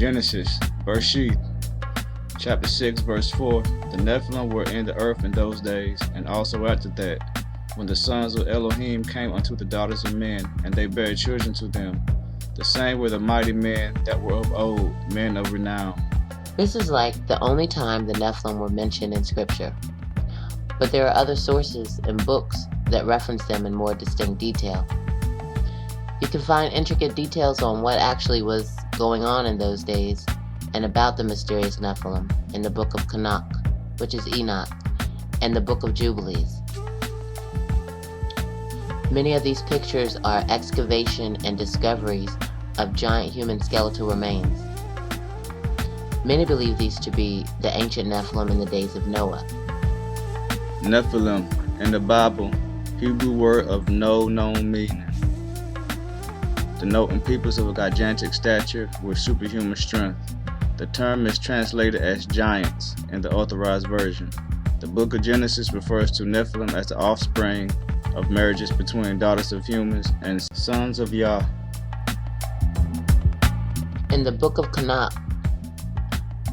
Genesis, Bereshith, chapter 6, verse 4. The Nephilim were in the earth in those days, and also after that, when the sons of Elohim came unto the daughters of men, and they bare children to them. The same were the mighty men that were of old, men of renown. This is like the only time the Nephilim were mentioned in Scripture. But there are other sources and books that reference them in more distinct detail. You can find intricate details on what actually was going on in those days and about the mysterious Nephilim in the book of Enoch, which is Enoch, and the book of Jubilees. Many of these pictures are excavation and discoveries of giant human skeletal remains. Many believe these to be the ancient Nephilim in the days of Noah. Nephilim, in the Bible, Hebrew word of no known meaning, denoting peoples of a gigantic stature with superhuman strength. The term is translated as giants in the Authorized Version. The book of Genesis refers to Nephilim as the offspring of marriages between daughters of humans and sons of Yah. In the book of Enoch,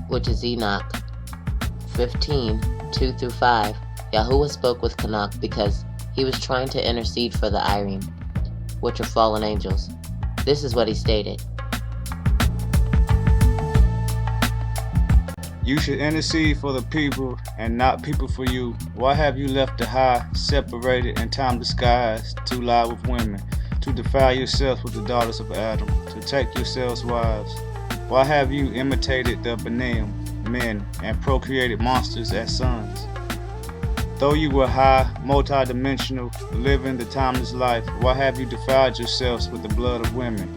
which is Enoch 15, 2-5, Yahuwah spoke with Enoch because he was trying to intercede for the Irim, which are fallen angels. This is what he stated. You should intercede for the people and not people for you. Why have you left the high, separated, and time disguised to lie with women, to defile yourselves with the daughters of Adam, to take yourselves wives? Why have you imitated the Benim men and procreated monsters as sons? Though you were high, multi-dimensional, living the timeless life, why have you defiled yourselves with the blood of women?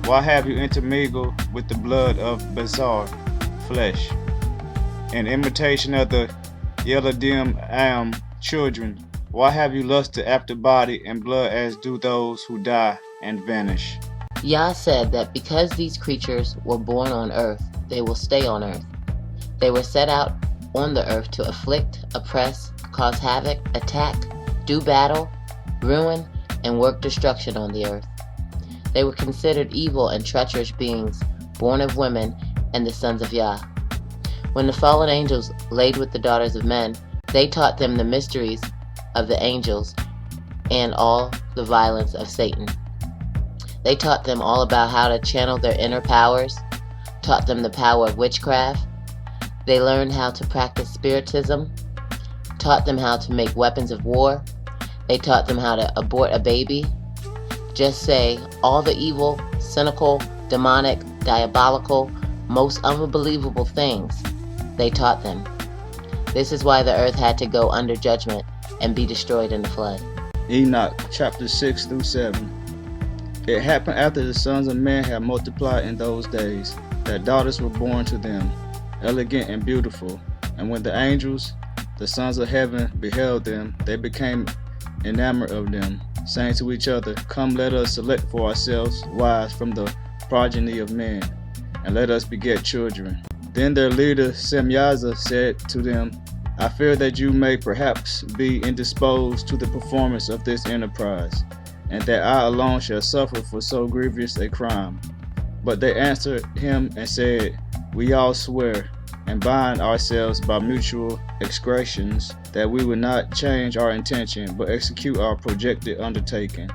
Why have you intermingled with the blood of Basar, flesh, in imitation of the Yeladim Am children? Why have you lusted after body and blood as do those who die and vanish? Yah said that because these creatures were born on earth, they will stay on earth. They were set out on the earth to afflict, oppress, cause havoc, attack, do battle, ruin, and work destruction on the earth. They were considered evil and treacherous beings, born of women and the sons of Yah. When the fallen angels laid with the daughters of men, they taught them the mysteries of the angels and all the violence of Satan. They taught them all about how to channel their inner powers, taught them the power of witchcraft. They learned how to practice spiritism, taught them how to make weapons of war. They taught them how to abort a baby. Just say all the evil, cynical, demonic, diabolical, most unbelievable things they taught them. This is why the earth had to go under judgment and be destroyed in the flood. Enoch chapter 6-7. It happened after the sons of men had multiplied in those days, that daughters were born to them, elegant and beautiful. And when the angels, the sons of heaven, beheld them, they became enamored of them, saying to each other, Come, let us select for ourselves wives from the progeny of men, and let us beget children. Then their leader Semyaza said to them, I fear that you may perhaps be indisposed to the performance of this enterprise, and that I alone shall suffer for so grievous a crime. But they answered him and said, We all swear and bind ourselves by mutual execrations that we will not change our intention, but execute our projected undertaking.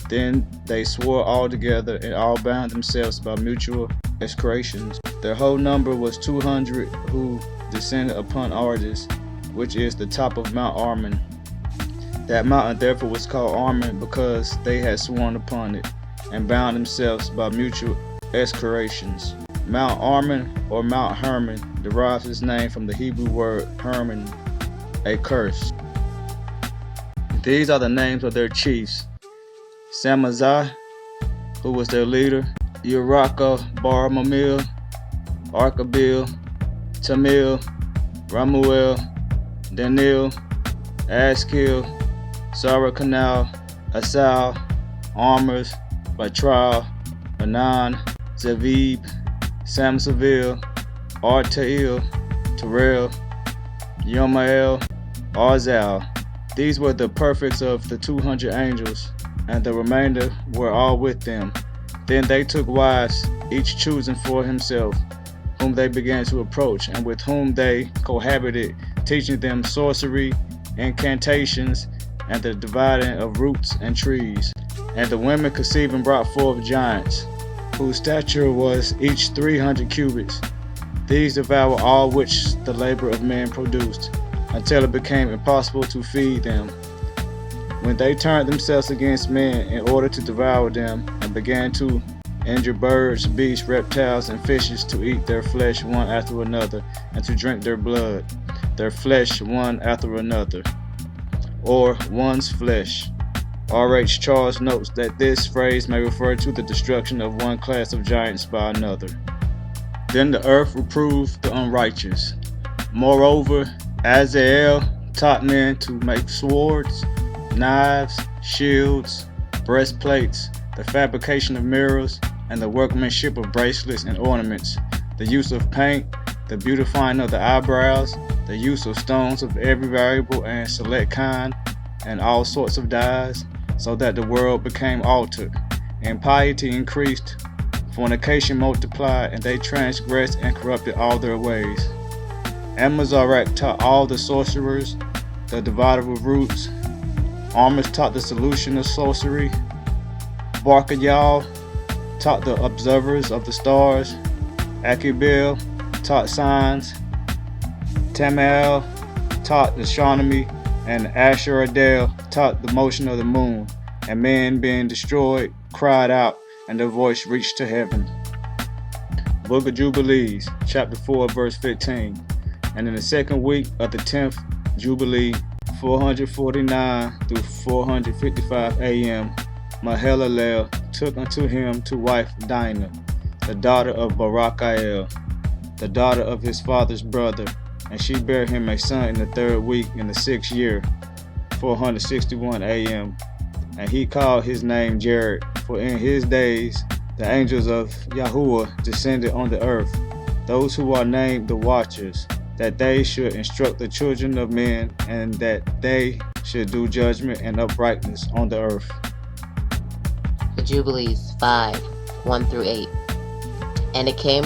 Then they swore all together, and all bound themselves by mutual execrations. Their whole number was 200 who descended upon Ardis, which is the top of Mount Armin. That mountain therefore was called Armin, because they had sworn upon it, and bound themselves by mutual execrations. Mount Armin, or Mount Hermon, derives its name from the Hebrew word Hermon, a curse. These are the names of their chiefs: Samazai, who was their leader, Uraka Bar Mamil, Arkabil, Tamil, Ramuel, Daniel, Askil, Sarah Canal, Asal, Armors, Batral, Anan, Zavib, Samsaville, Artail, Terrell, Yomael, Arzal. These were the perfects of the 200 angels, and the remainder were all with them, Then they took wives, each choosing for himself, whom they began to approach, and with whom they cohabited, teaching them sorcery, incantations, and the dividing of roots and trees. And the women conceiving brought forth giants, whose stature was each 300 cubits. These devoured all which the labor of men produced, until it became impossible to feed them. When they turned themselves against men in order to devour them, and began to injure birds, beasts, reptiles, and fishes, to eat their flesh one after another, and to drink their blood, their flesh one after another, or one's flesh. R.H. Charles notes that this phrase may refer to the destruction of one class of giants by another. Then the earth reproved the unrighteous. Moreover, Azael taught men to make swords, knives, shields, breastplates, the fabrication of mirrors, and the workmanship of bracelets and ornaments, the use of paint, the beautifying of the eyebrows, the use of stones of every variable and select kind, and all sorts of dyes, so that the world became altered. Impiety increased, fornication multiplied, and they transgressed and corrupted all their ways. Amazarach taught all the sorcerers the divider of roots. Armas taught the solution of sorcery. Barkayal taught the observers of the stars. Akibel taught signs. Tamael taught astronomy, and Asheradel taught the motion of the moon. And men, being destroyed, cried out, and their voice reached to heaven. Book of Jubilees, chapter 4, verse 15. And in the second week of the 10th Jubilee, 449 through 455 a.m., Mahalalel took unto him to wife Dinah, the daughter of Barakael, the daughter of his father's brother, and she bare him a son in the third week in the 6th year, 461 a.m. And he called his name Jared, for in his days the angels of Yahuwah descended on the earth, those who are named the Watchers, that they should instruct the children of men, and that they should do judgment and uprightness on the earth. The Jubilees 5, 1 through 8. And it came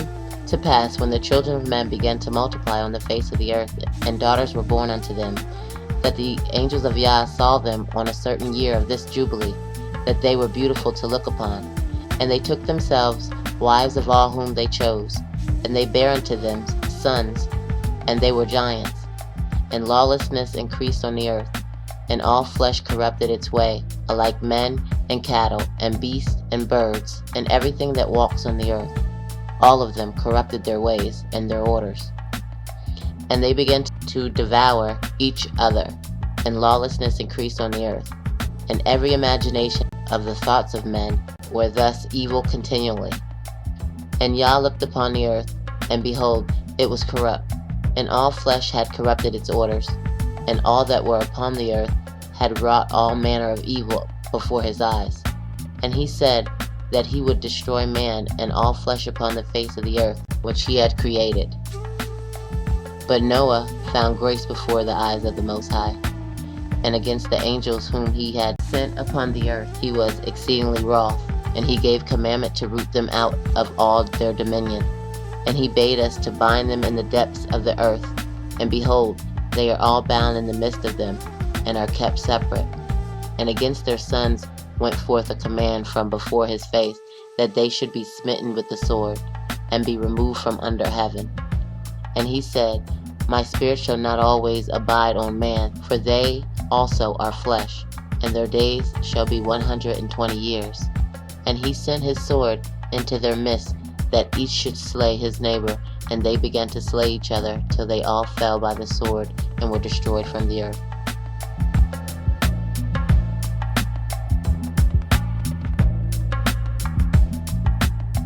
to pass, when the children of men began to multiply on the face of the earth, and daughters were born unto them, that the angels of Yah saw them on a certain year of this Jubilee, that they were beautiful to look upon. And they took themselves wives of all whom they chose, and they bare unto them sons, and they were giants. And lawlessness increased on the earth, and all flesh corrupted its way, alike men and cattle, and beasts and birds, and everything that walks on the earth. All of them corrupted their ways and their orders. And they began to devour each other, and lawlessness increased on the earth. And every imagination of the thoughts of men were thus evil continually. And Yah looked upon the earth, and behold, it was corrupt, and all flesh had corrupted its orders, and all that were upon the earth had wrought all manner of evil before his eyes. And he said that he would destroy man and all flesh upon the face of the earth, which he had created. But Noah found grace before the eyes of the Most High, and against the angels whom he had sent upon the earth he was exceedingly wroth, and he gave commandment to root them out of all their dominion. And he bade us to bind them in the depths of the earth, and behold, they are all bound in the midst of them, and are kept separate. And against their sons went forth a command from before his face, that they should be smitten with the sword, and be removed from under heaven. And he said, My spirit shall not always abide on man, for they also are flesh, and their days shall be 120 years. And he sent his sword into their midst, that each should slay his neighbor, and they began to slay each other, till they all fell by the sword, and were destroyed from the earth.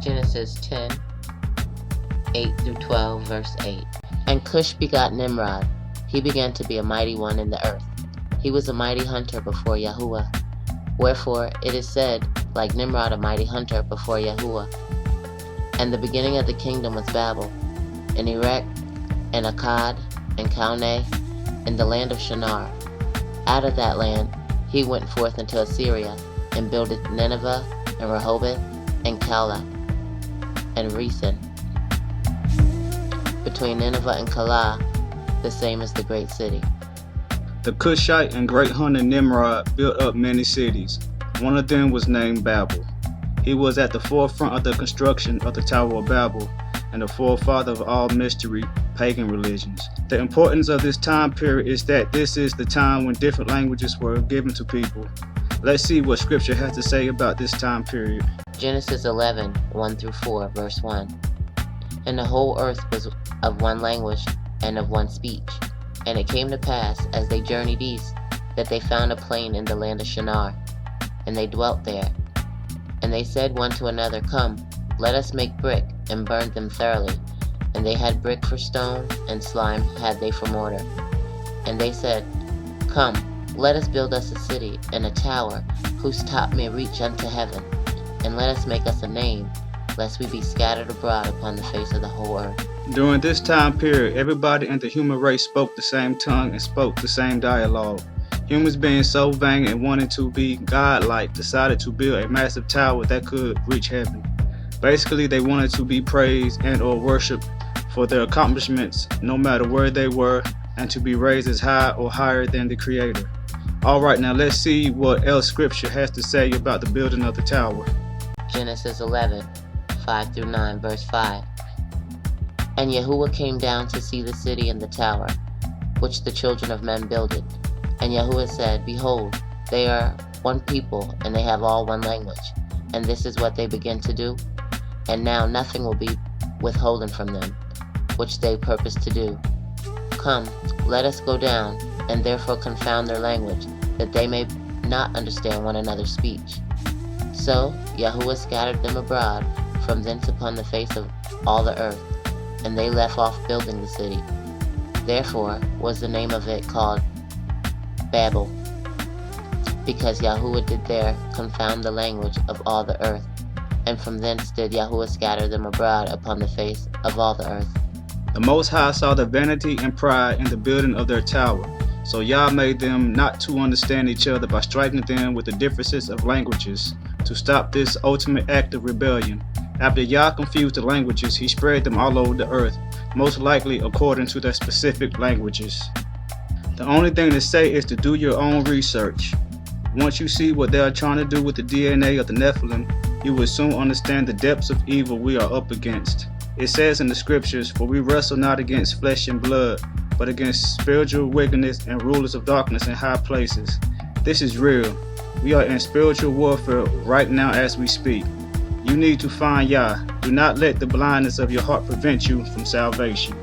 Genesis 10, 8 through 12, verse 8. And Cush begot Nimrod. He began to be a mighty one in the earth. He was a mighty hunter before Yahuwah. Wherefore it is said, like Nimrod, a mighty hunter before Yahuwah. And the beginning of the kingdom was Babel, and Erech, and Akkad, and Calneh, in the land of Shinar. Out of that land he went forth into Assyria, and builded Nineveh, and Rehoboth, and Kala, and Resen. Between Nineveh and Kala, the same as the great city. The Cushite and great hunter Nimrod built up many cities. One of them was named Babel. He was at the forefront of the construction of the Tower of Babel and the forefather of all mystery pagan religions. The importance of this time period is that this is the time when different languages were given to people. Let's see what scripture has to say about this time period. Genesis 11, 1 through 4, verse 1. And the whole earth was of one language and of one speech. And it came to pass, as they journeyed east, that they found a plain in the land of Shinar, and they dwelt there. And they said one to another, Come, let us make brick, and burn them thoroughly. And they had brick for stone, and slime had they for mortar. And they said, Come, let us build us a city, and a tower, whose top may reach unto heaven. And let us make us a name, lest we be scattered abroad upon the face of the whole earth. During this time period, everybody in the human race spoke the same tongue and spoke the same dialogue. Humans being so vain and wanting to be godlike decided to build a massive tower that could reach heaven. Basically, they wanted to be praised and or worshipped for their accomplishments no matter where they were, and to be raised as high or higher than the Creator. Alright, now let's see what else scripture has to say about the building of the tower. Genesis 11, 5 through 9, verse 5. And Yahuwah came down to see the city and the tower, which the children of men builded. And Yahuwah said, Behold, they are one people, and they have all one language. And this is what they begin to do. And now nothing will be withholden from them, which they purpose to do. Come, let us go down, and therefore confound their language, that they may not understand one another's speech. So Yahuwah scattered them abroad from thence upon the face of all the earth, and they left off building the city. Therefore was the name of it called Babel, because Yahuwah did there confound the language of all the earth, and from thence did Yahuwah scatter them abroad upon the face of all the earth. The Most High saw the vanity and pride in the building of their tower, so Yah made them not to understand each other by striking them with the differences of languages, to stop this ultimate act of rebellion. After Yah confused the languages, he spread them all over the earth, most likely according to their specific languages. The only thing to say is to do your own research. Once you see what they are trying to do with the DNA of the Nephilim, you will soon understand the depths of evil we are up against. It says in the scriptures, For we wrestle not against flesh and blood, but against spiritual wickedness and rulers of darkness in high places. This is real. We are in spiritual warfare right now as we speak. You need to find Yah. Do not let the blindness of your heart prevent you from salvation.